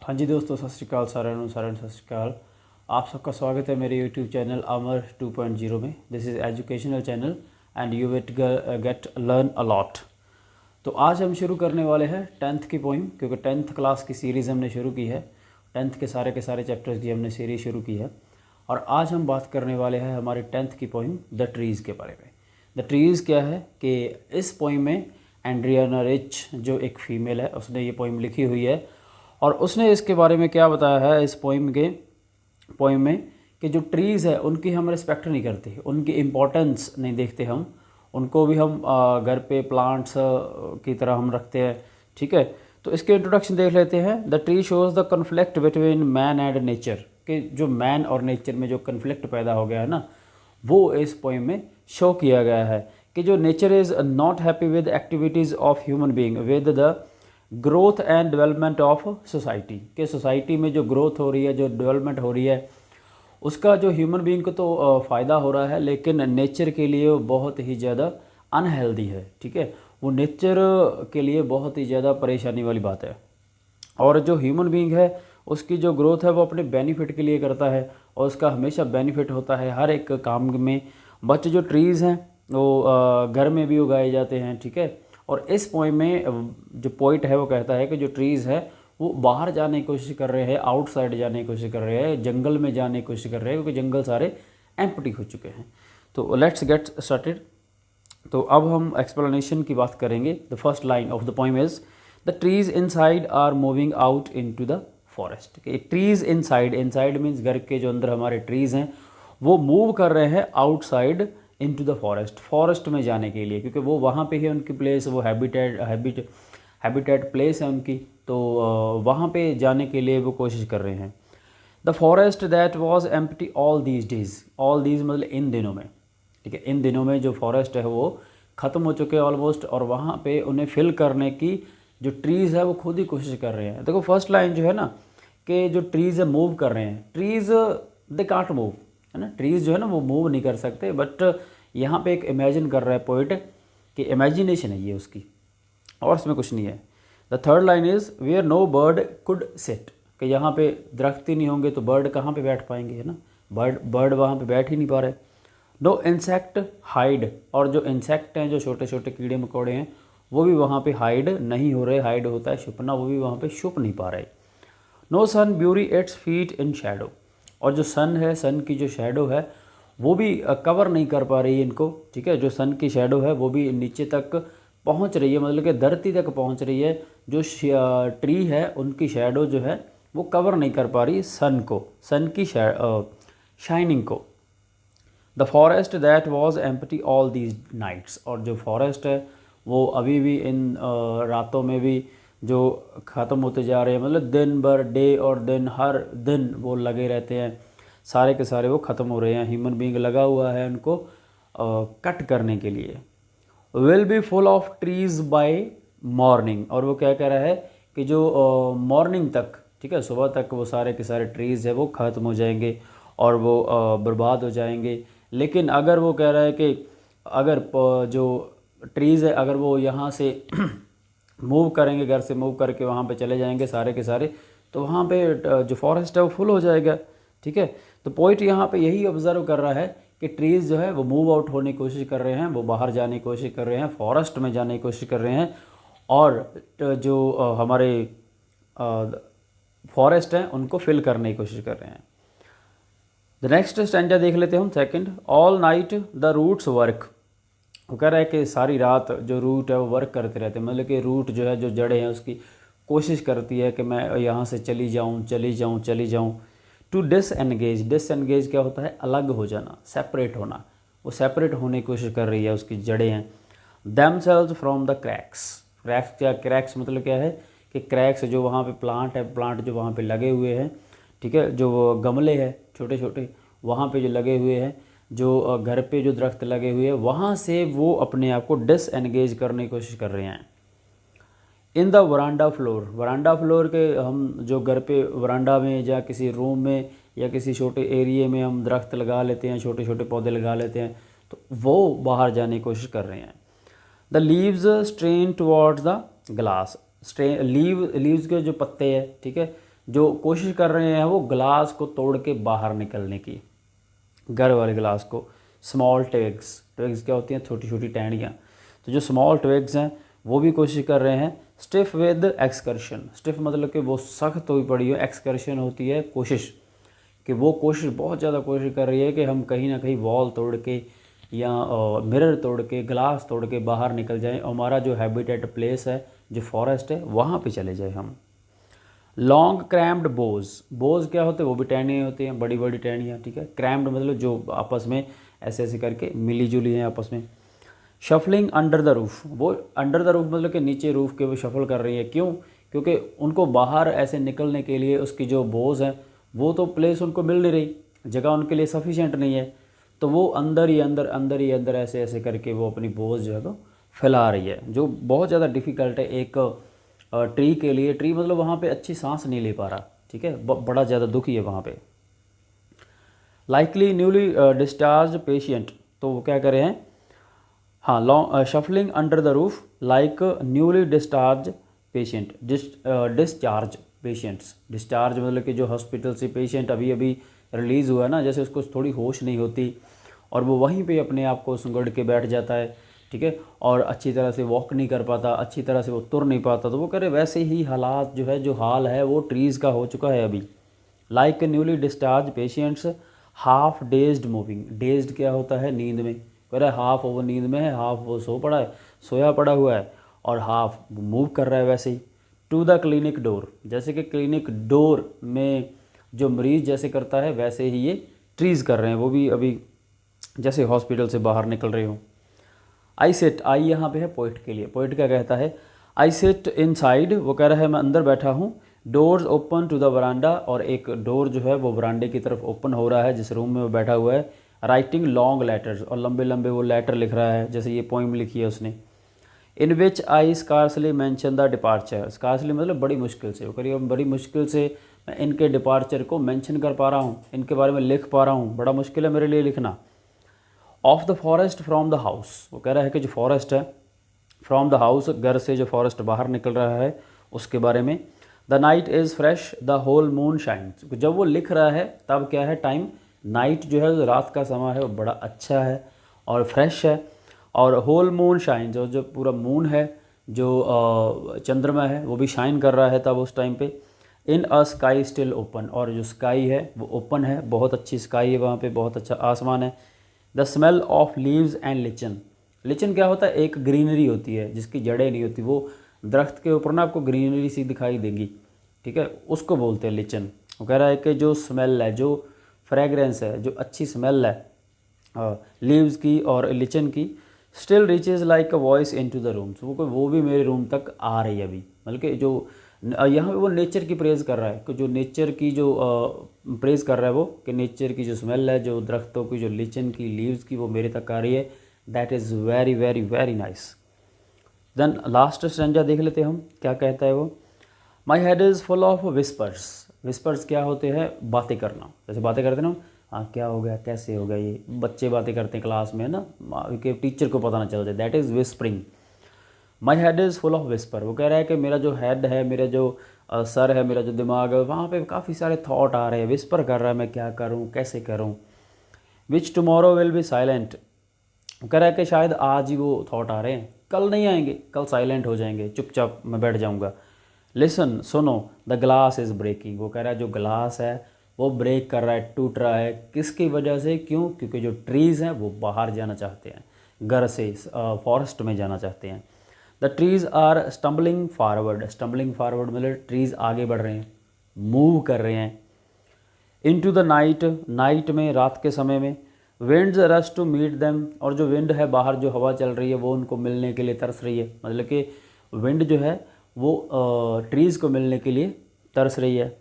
हाँ जी दोस्तों, सत श्रीकाल साਰਿਆਂ ਨੂੰ सत श्रीकाल। आप सबका स्वागत है मेरे यूट्यूब चैनल अमर 2.0 में। This is educational channel and you will get learn a lot. तो आज हम शुरू करने वाले हैं 10th की पोइम, क्योंकि 10th क्लास की सीरीज़ हमने शुरू की है। 10th के सारे चैप्टर्स की हमने सीरीज़ शुरू की है और आज हम बात करने वाले हैं हमारी 10th की पोइम द ट्रीज़ के बारे में। द ट्रीज़ क्या है कि इस पोइम में एंड्रियाना रिच जो एक फ़ीमेल है उसने ये पोइम लिखी हुई है और उसने इसके बारे में क्या बताया है इस पोइम में कि जो ट्रीज़ है उनकी हम रिस्पेक्ट नहीं करते, उनकी इम्पोर्टेंस नहीं देखते, हम उनको भी हम घर पे प्लांट्स की तरह हम रखते हैं। ठीक है, तो इसके इंट्रोडक्शन देख लेते हैं। The tree shows the conflict between man and nature, कि जो मैन और नेचर में जो कन्फ्लिक्ट पैदा हो गया है ना, वो इस पोइम में शो किया गया है कि जो nature is not happy with activities of human being with the growth and development of society, के सोसाइटी में जो ग्रोथ हो रही है, जो डेवलपमेंट हो रही है, उसका जो ह्यूमन बीइंग को तो फ़ायदा हो रहा है, लेकिन नेचर के लिए वो बहुत ही ज़्यादा अनहेल्दी है। ठीक है, वो नेचर के लिए बहुत ही ज़्यादा परेशानी वाली बात है। और जो ह्यूमन बीइंग है उसकी जो ग्रोथ है वो अपने बेनिफिट के लिए करता है और उसका हमेशा बेनिफिट होता है हर एक काम में। बट जो ट्रीज़ हैं वो घर में भी उगाए जाते हैं। ठीक है, और इस पोइम में जो पोइट है वो कहता है कि जो ट्रीज़ है वो बाहर जाने की कोशिश कर रहे हैं, आउटसाइड जाने की कोशिश कर रहे हैं, जंगल में जाने की कोशिश कर रहे हैं, क्योंकि जंगल सारे एम्प्टी हो चुके हैं। तो लेट्स गेट स्टार्टेड। तो अब हम एक्सप्लेनेशन की बात करेंगे। The first line of the poem is the trees inside are moving out into the forest. Trees inside means घर के जो अंदर हमारे ट्रीज़ हैं वो मूव कर रहे हैं आउटसाइड इनटू द फॉरेस्ट में जाने के लिए, क्योंकि वो वहाँ पे ही उनकी प्लेस, वो हैबिटेट प्लेस है उनकी, तो वहाँ पे जाने के लिए वो कोशिश कर रहे हैं। The forest that was empty all these days, all these मतलब इन दिनों में। ठीक है, इन दिनों में जो फॉरेस्ट है वो ख़त्म हो चुके हैं ऑलमोस्ट, और वहाँ पे उन्हें फिल करने की जो ट्रीज़ है वो खुद ही कोशिश कर रहे हैं। देखो फर्स्ट लाइन जो है ना कि जो ट्रीज़ है मूव कर रहे हैं, ट्रीज़ दे कांट मूव, है ना, ट्रीज़ जो है ना वो मूव नहीं कर सकते। बट यहाँ पे एक इमेजिन कर रहा है पोइट कि इमेजिनेशन है ये उसकी, और इसमें कुछ नहीं है। The third line is where no bird could sit, कि यहाँ पे दरख्त ही नहीं होंगे तो बर्ड कहाँ पे बैठ पाएंगे, है ना, बर्ड वहाँ पे बैठ ही नहीं पा रहे। नो इंसेक्ट हाइड, और जो इंसेक्ट हैं, जो छोटे छोटे कीड़े मकोड़े हैं, वो भी वहाँ पे हाइड नहीं हो रहे। हाइड होता है छुपना, वो भी वहाँ पे छुप नहीं पा रहे। No sun bury its feet in shadow, और जो सन है, सन की जो शैडो है वो भी कवर नहीं कर पा रही है इनको। ठीक है, जो सन की शैडो है वो भी नीचे तक पहुंच रही है, मतलब कि धरती तक पहुंच रही है। जो ट्री है उनकी शैडो जो है वो कवर नहीं कर पा रही सन को, सन की शाइनिंग को। The forest that was empty all these nights, और जो फॉरेस्ट है वो अभी भी इन रातों में भी जो ख़त्म होते जा रहे हैं, मतलब दिन भर, डे और दिन, हर दिन वो लगे रहते हैं, सारे के सारे वो ख़त्म हो रहे हैं। ह्यूमन बीइंग लगा हुआ है उनको कट करने के लिए। Will be full of trees by morning, और वो क्या कह रहा है कि जो मॉर्निंग तक, ठीक है, सुबह तक वो सारे के सारे ट्रीज़ है वो ख़त्म हो जाएंगे और वो बर्बाद हो जाएंगे। लेकिन अगर वो कह रहा है कि अगर जो ट्रीज़ है अगर वो यहाँ से मूव करेंगे, घर से मूव करके वहाँ पे चले जाएंगे सारे के सारे, तो वहाँ पे जो फॉरेस्ट है वो फुल हो जाएगा। ठीक है, तो पोइट यहाँ पे यही ऑब्ज़र्व कर रहा है कि ट्रीज़ जो है वो मूव आउट होने की कोशिश कर रहे हैं, वो बाहर जाने की कोशिश कर रहे हैं, फॉरेस्ट में जाने की कोशिश कर रहे हैं, और जो हमारे फॉरेस्ट हैं उनको फिल करने की कोशिश कर रहे हैं। द नेक्स्ट स्टैंजा देख लेते हैं हम, second. All night the roots work, वो कह रहा है कि सारी रात जो रूट है वो वर्क करते रहते हैं, मतलब कि रूट जो है, जो जड़ें हैं, उसकी कोशिश करती है कि मैं यहाँ से चली जाऊँ। टू डिसएनगेज क्या होता है, अलग हो जाना, सेपरेट होना, वो सेपरेट होने की कोशिश कर रही है, उसकी जड़ें हैं। देमसेल्व्स फ्रॉम द क्रैक्स मतलब क्या है कि क्रैक्स जो वहाँ पे प्लांट जो वहाँ पे लगे हुए हैं, ठीक है, जो गमले हैं छोटे छोटे वहाँ पे जो लगे हुए हैं, जो घर पे जो दरख्त लगे हुए हैं, वहाँ से वो अपने आप को डिसएनगेज करने की कोशिश कर रहे हैं। इन द वरांडा फ्लोर के हम जो घर पे वरांडा में या किसी रूम में या किसी छोटे एरिए में हम दरख्त लगा लेते हैं, छोटे छोटे पौधे लगा लेते हैं, तो वो बाहर जाने की कोशिश कर रहे हैं। The leaves strain towards the glass, leaves के जो पत्ते हैं, ठीक है, जो कोशिश कर रहे हैं वो ग्लास को तोड़ के बाहर निकलने की, घर वाले ग्लास को। स्मॉल ट्विग्स, ट्विग्स क्या होती हैं, छोटी छोटी टहनियाँ, तो जो स्मॉल ट्विग्स हैं वो भी कोशिश कर रहे हैं। स्टिफ विद एक्सकर्शन, स्टिफ मतलब कि वो सख्त हुई पड़ी हो, एक्सकर्शन होती है कोशिश, कि वो कोशिश बहुत ज़्यादा कोशिश कर रही है कि हम कहीं ना कहीं वॉल तोड़ के या मिरर तोड़ के, ग्लास तोड़ के बाहर निकल जाएं और हमारा जो हैबिटेट प्लेस है, जो फॉरेस्ट है, वहाँ पे चले जाए हम। लॉन्ग क्रैम्ड बोज, बोज क्या होते हैं, वो भी टहनियाँ होती हैं, बड़ी बड़ी टहनियाँ, ठीक है। क्रैम्ड मतलब जो आपस में ऐसे ऐसे करके मिली जुली हैं आपस में। शफलिंग अंडर द रूफ, वो अंडर द रूफ मतलब कि नीचे रूफ के वो शफल कर रही है, क्यों, क्योंकि उनको बाहर ऐसे निकलने के लिए उसकी जो बोझ है वो तो प्लेस उनको मिल नहीं रही, जगह उनके लिए सफिशेंट नहीं है, तो वो अंदर ही अंदर अंदर ही अंदर ऐसे ऐसे करके वो अपनी बोझ जो है तो फैला रही है, जो बहुत ज़्यादा डिफ़िकल्ट है एक ट्री के लिए। ट्री मतलब वहाँ पे अच्छी सांस नहीं ले पा रहा, ठीक है, बड़ा ज़्यादा दुखी है वहाँ पे। लाइकली न्यूली डिस्चार्ज पेशेंट, तो वो क्या कर रहे हैं, हाँ, long shuffling under the roof like newly discharge patient, discharge patients, discharge मतलब कि जो हॉस्पिटल से पेशेंट अभी अभी रिलीज़ हुआ है ना, जैसे उसको थोड़ी होश नहीं होती और वो वहीं पे अपने आप को सुंगड़ के बैठ जाता है, ठीक है, और अच्छी तरह से वॉक नहीं कर पाता, अच्छी तरह से वो तुर नहीं पाता, तो वो कह रहे वैसे ही हालात जो है, जो हाल है वो ट्रीज़ का हो चुका है अभी। Like newly discharge patients half dazed moving, dazed क्या होता है, नींद में, कह रहा है हाफ वो नींद में है, हाफ वो सोया पड़ा हुआ है, और हाफ मूव कर रहा है वैसे ही। टू द क्लिनिक डोर, जैसे कि क्लिनिक डोर में जो मरीज़ जैसे करता है वैसे ही ये ट्रीज़ कर रहे हैं, वो भी अभी जैसे हॉस्पिटल से बाहर निकल रहे हो। आई सेट, आई यहाँ पे है पोइट के लिए, पोइट क्या कहता है, आई सेट इनसाइड, वो कह रहा है मैं अंदर बैठा हूँ। Doors open to the veranda, और एक डोर जो है वो वरांडे की तरफ ओपन हो रहा है जिस रूम में वो बैठा हुआ है। राइटिंग लॉन्ग लेटर्स, और लंबे लंबे वो लेटर लिख रहा है, जैसे ये पोइम लिखी है उसने। इन विच आई स्कारसली मैंशन द डिपार्चर, स्कारसली मतलब बड़ी मुश्किल से, वो करिए बड़ी मुश्किल से मैं इनके डिपार्चर को मेंशन कर पा रहा हूँ, इनके बारे में लिख पा रहा हूँ, बड़ा मुश्किल है मेरे लिए लिखना। Of the forest from the house, वो कह रहा है कि जो फॉरेस्ट है फ्रॉम द हाउस, घर से जो फॉरेस्ट बाहर निकल रहा है उसके बारे में। The night is fresh the whole moon shines, जब वो लिख रहा है तब क्या है, टाइम नाइट जो है, रात का समय है, वो बड़ा अच्छा है और फ्रेश है, और होल मून शाइन्स, और जो पूरा मून है, जो चंद्रमा है, वो भी शाइन कर रहा है तब उस टाइम पे। इन अ स्काई स्टिल ओपन, और जो स्काई है वो ओपन है, बहुत अच्छी स्काई है वहाँ पे, बहुत अच्छा आसमान है। The smell of leaves and lichen, lichen क्या होता है, एक ग्रीनरी होती है जिसकी जड़ें नहीं होती, वो दरख्त के ऊपर ना आपको ग्रीनरी सी दिखाई देगी, ठीक है, उसको बोलते हैं लिचन। वो कह रहा है कि जो स्मेल है, जो फ्रेगरेंस है, जो अच्छी स्मेल है लीव्स की और लिचन की, still reaches like a voice into the rooms, वो भी मेरे रूम तक आ रही है अभी, मतलब कि जो यहाँ पे वो नेचर की प्रेज़ कर रहा है, कि जो नेचर की जो प्रेज़ कर रहा है वो, कि नेचर की जो स्मेल है, जो दरख्तों की, जो लिचन की लीव्स की, वो मेरे तक आ रही है। That is very very very nice. Then last stanza देख लेते हैं हम, क्या कहता है वो। My head is full of whispers, whispers क्या होते हैं, बातें करना, जैसे बातें करते हैं ना, हाँ क्या हो गया, कैसे हो गया, ये बच्चे बातें करते हैं क्लास में, है ना, कि टीचर को पता ना चल जाए, that is whispering. My head is full of whisper, वो कह रहा है कि मेरा जो हेड है, मेरा जो सर है, मेरा जो दिमाग है, वहाँ पे काफ़ी सारे थॉट आ रहे हैं, विस्पर कर रहा है, मैं क्या करूँ, कैसे करूँ। विच टमोरो विल बी साइलेंट, कह रहा है कि शायद आज ही वो थॉट आ रहे हैं, कल नहीं आएंगे, कल साइलेंट हो जाएंगे, चुपचाप मैं बैठ जाऊँगा। लिसन, सुनो, द ग्लास इज़ ब्रेकिंग, वो कह रहा है जो ग्लास है वो ब्रेक कर रहा है, टूट रहा है, किसकी वजह से, क्यों, क्योंकि जो ट्रीज़ हैं वो बाहर जाना चाहते हैं, घर से फॉरेस्ट में जाना चाहते हैं। The trees are stumbling forward, stumbling forward मतलब ट्रीज़ आगे बढ़ रहे हैं, मूव कर रहे हैं। इनटू द नाइट, नाइट में, रात के समय में। Winds rush to meet them, और जो विंड है बाहर, जो हवा चल रही है, वो उनको मिलने के लिए तरस रही है, मतलब कि विंड जो है वो ट्रीज़ को मिलने के लिए तरस रही है।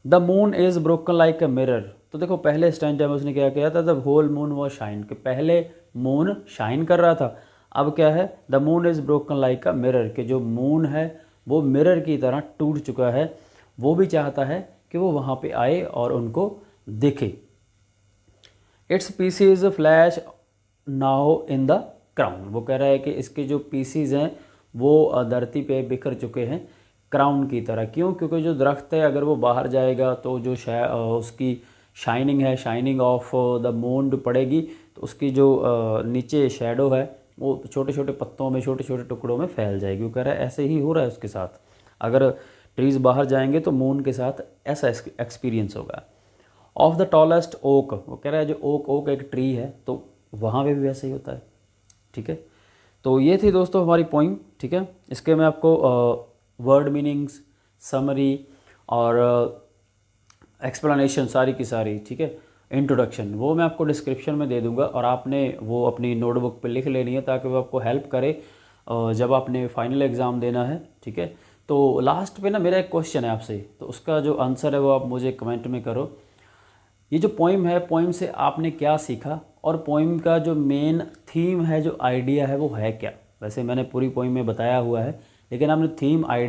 The moon is broken like a mirror, तो देखो पहले स्टैंडर्ड में उसने क्या किया था, the whole moon was shine, कि पहले मून शाइन कर रहा था, अब क्या है, the moon is broken like a mirror, कि जो मून है वो मिरर की तरह टूट चुका है, वो भी चाहता है कि वो वहाँ पे आए और उनको देखे। Its pieces flash now in the crown, वो कह रहा है कि इसके जो पीसीज हैं वो धरती पे बिखर चुके हैं क्राउन की तरह। क्यों? क्योंकि जो दरख्त है अगर वो बाहर जाएगा तो जो उसकी शाइनिंग है, शाइनिंग ऑफ द मून पड़ेगी, तो उसकी जो नीचे शेडो है वो छोटे छोटे पत्तों में, छोटे छोटे टुकड़ों में फैल जाएगी। वो कह रहा है ऐसे ही हो रहा है उसके साथ, अगर ट्रीज़ बाहर जाएंगे तो मून के साथ ऐसा एक्सपीरियंस होगा। ऑफ द टॉलेस्ट ओक, वो कह रहा है जो ओक एक ट्री है तो वहाँ पे भी वैसे ही होता है। ठीक है, तो ये थी दोस्तों हमारी पोइम। ठीक है, इसके मैं आपको वर्ड मीनिंग्स, समरी और एक्सप्लेनेशन सारी की सारी, ठीक है, इंट्रोडक्शन, वो मैं आपको डिस्क्रिप्शन में दे दूंगा और आपने वो अपनी नोटबुक पे लिख लेनी है ताकि वो आपको हेल्प करे जब आपने फाइनल एग्ज़ाम देना है। ठीक है, तो लास्ट पे ना मेरा एक क्वेश्चन है आपसे, तो उसका जो आंसर है वो आप मुझे कमेंट में करो। ये जो पोइम है, पोइम से आपने क्या सीखा और पोइम का जो मेन थीम है, जो आइडिया है वो है क्या? वैसे मैंने पूरी पोइम में बताया हुआ है, लेकिन आपने थीम आइडिया